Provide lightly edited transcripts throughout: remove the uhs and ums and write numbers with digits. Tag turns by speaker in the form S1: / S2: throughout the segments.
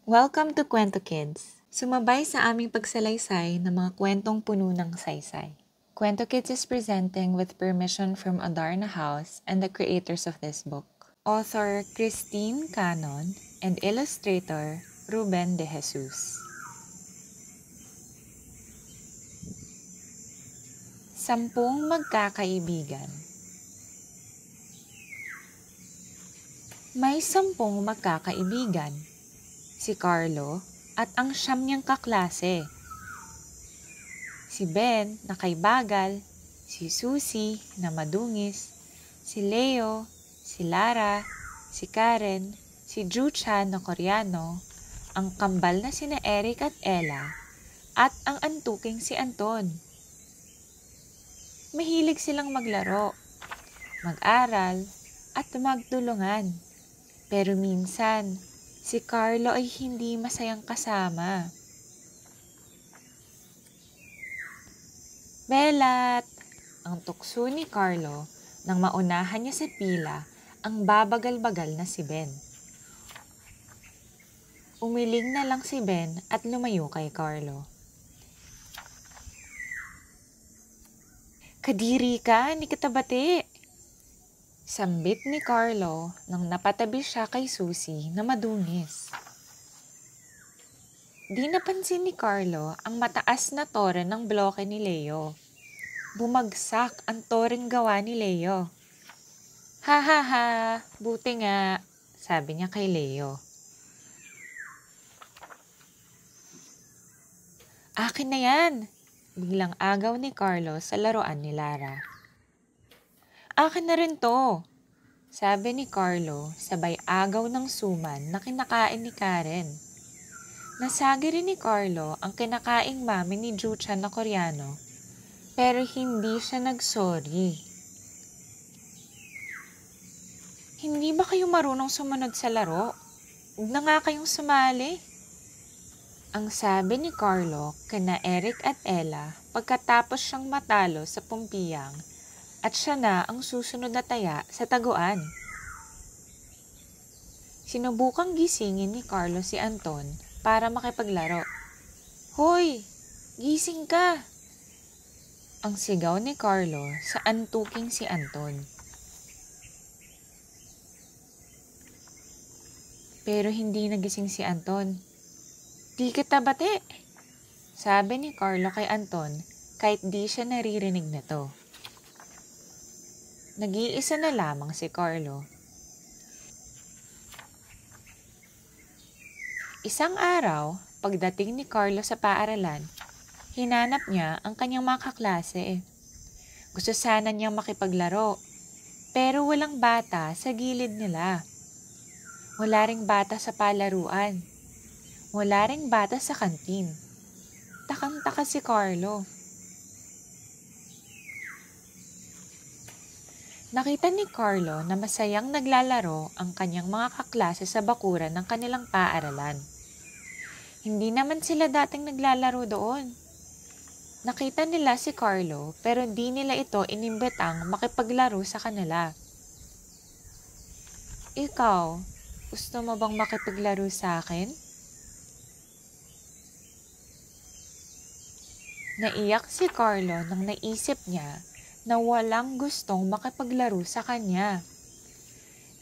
S1: Welcome to Kwento Kids! Sumabay sa aming pagsalaysay ng mga kwentong puno ng saysay. Kwento Kids is presenting with permission from Adarna House and the creators of this book. Author Christine Canon and illustrator Ruben De Jesus. Sampung magkakaibigan. May 10 magkakaibigan. Si Carlo at ang 9 niyang kaklase. Si Ben na kaibagal, si Susie na madungis, si Leo, si Lara, si Karen, si Juchan na Koreano, ang kambal na sina Eric at Ella, at ang antuking si Anton. Mahilig silang maglaro, mag-aral, at magtulungan. Pero minsan, si Carlo ay hindi masayang kasama. Belat! Ang tukso ni Carlo nang maunahan niya sa pila ang babagal-bagal na si Ben. Umiling na lang si Ben at lumayo kay Carlo. Kadiri ka, ni katabate! Sambit ni Carlo nang napatabi siya kay Susie na madungis. Di napansin ni Carlo ang mataas na tore ng bloke ni Leo. Bumagsak ang toreng gawa ni Leo. Ha ha ha, buti nga, sabi niya kay Leo. Akin na yan, biglang agaw ni Carlo sa laruan ni Lara. Akin na rin to, sabi ni Carlo sabay agaw ng suman na kinakain ni Karen. Nasagi rin ni Carlo ang kinakaing mami ni Juchan na Koreano, pero hindi siya nagsorry. Hindi ba kayo marunong sumunod sa laro? Huwag na nga kayong sumali. Ang sabi ni Carlo kina Eric at Ella pagkatapos siyang matalo sa pumpiyang at siya na ang susunod na taya sa taguan. Sinubukang gisingin ni Carlo si Anton para makipaglaro. Hoy! Gising ka! Ang sigaw ni Carlo sa antuking si Anton. Pero hindi nagising si Anton. Di kita bate! Sabi ni Carlo kay Anton kahit di siya naririnig nito. Nag-iisa na lamang si Carlo. Isang araw, pagdating ni Carlo sa paaralan, hinanap niya ang kanyang mga kaklase. Gusto sana niyang makipaglaro, pero walang bata sa gilid nila. Wala ring bata sa palaruan. Wala ring bata sa kantin. Takang-taka si Carlo. Nakita ni Carlo na masayang naglalaro ang kanyang mga kaklase sa bakuran ng kanilang paaralan. Hindi naman sila dating naglalaro doon. Nakita nila si Carlo pero di nila ito inimbitang makipaglaro sa kanila. Ikaw, gusto mo bang makipaglaro sa akin? Naiyak si Carlo nang naisip niya na walang gustong makipaglaro sa kanya.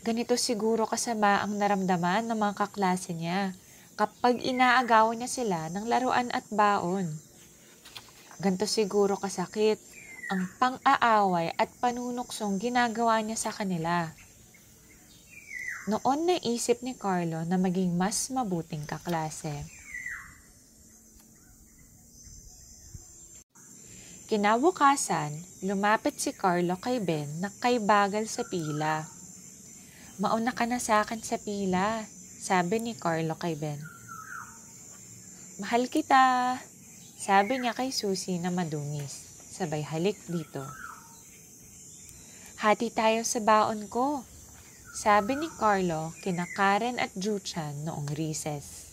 S1: Ganito siguro kasama ang naramdaman ng mga kaklase niya kapag inaagawan niya sila ng laruan at baon. Ganito siguro kasakit ang pang-aaway at panunuksong ginagawa niya sa kanila. Noon naisip ni Carlo na maging mas mabuting kaklase. Kinabukasan, lumapit si Carlo kay Ben na kaibagal sa pila. Mauna ka na sa akin sa pila, sabi ni Carlo kay Ben. Mahal kita, sabi niya kay Susie na madungis, sabay halik dito. Hati tayo sa baon ko, sabi ni Carlo kina Karen at Juchan noong recess.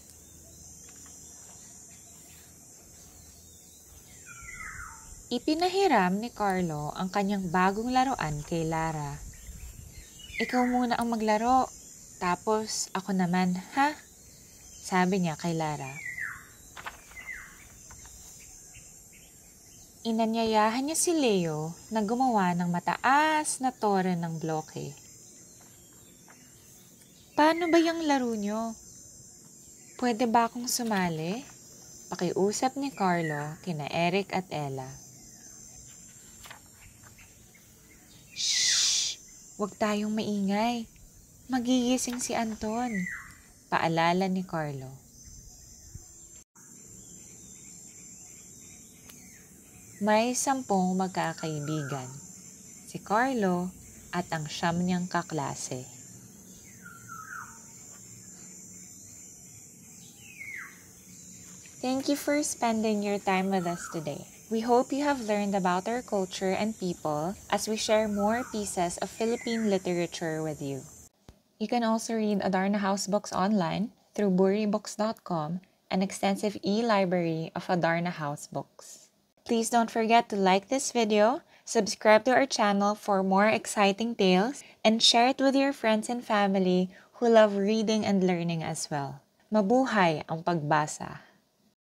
S1: Ipinahiram ni Carlo ang kanyang bagong laruan kay Lara. Ikaw muna ang maglaro, tapos ako naman, ha? sabi niya kay Lara. Inanyayahan niya si Leo na gumawa ng mataas na tore ng bloke. Paano ba yung laro niyo? Pwede ba akong sumali? Pakiusap ni Carlo kina Eric at Ella. Shh! Huwag tayong maingay. Magigising si Anton. Paalala ni Carlo. May 10 magkakaibigan. Si Carlo at ang 9 niyang kaklase. Thank you for spending your time with us today. We hope you have learned about our culture and people as we share more pieces of Philippine literature with you. You can also read Adarna House books online through buribooks.com, an extensive e-library of Adarna House books. Please don't forget to like this video, subscribe to our channel for more exciting tales, and share it with your friends and family who love reading and learning as well. Mabuhay ang pagbasa!